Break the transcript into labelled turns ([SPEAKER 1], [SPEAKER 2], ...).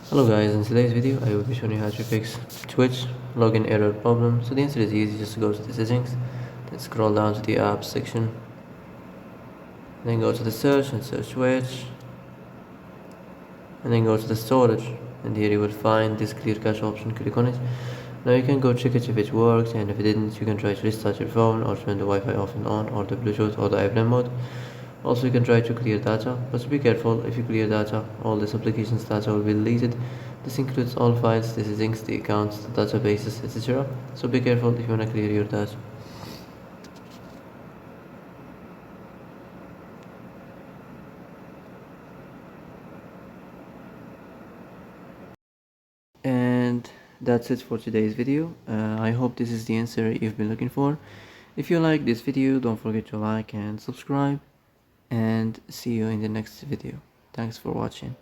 [SPEAKER 1] Hello guys, in today's video I will be showing you how to fix Twitch login error problem. So the answer is easy, just go to the settings, then scroll down to the apps section, then go to the search and search Twitch, and then go to the storage, and here you will find this clear cache option. Click on it. Now you can go check it if it works, and if it didn't you can try to restart your phone or turn the Wi-Fi off and on, or the Bluetooth or the airplane mode. Also you can try to clear data, but be careful. If you clear data, all this application's data will be deleted. This includes all files, the settings, the accounts, the databases, etc. So be careful if you want to clear your data. And that's it for today's video. I hope this is the answer you've been looking for. If you like this video, don't forget to like and subscribe, and see you in the next video. Thanks for watching.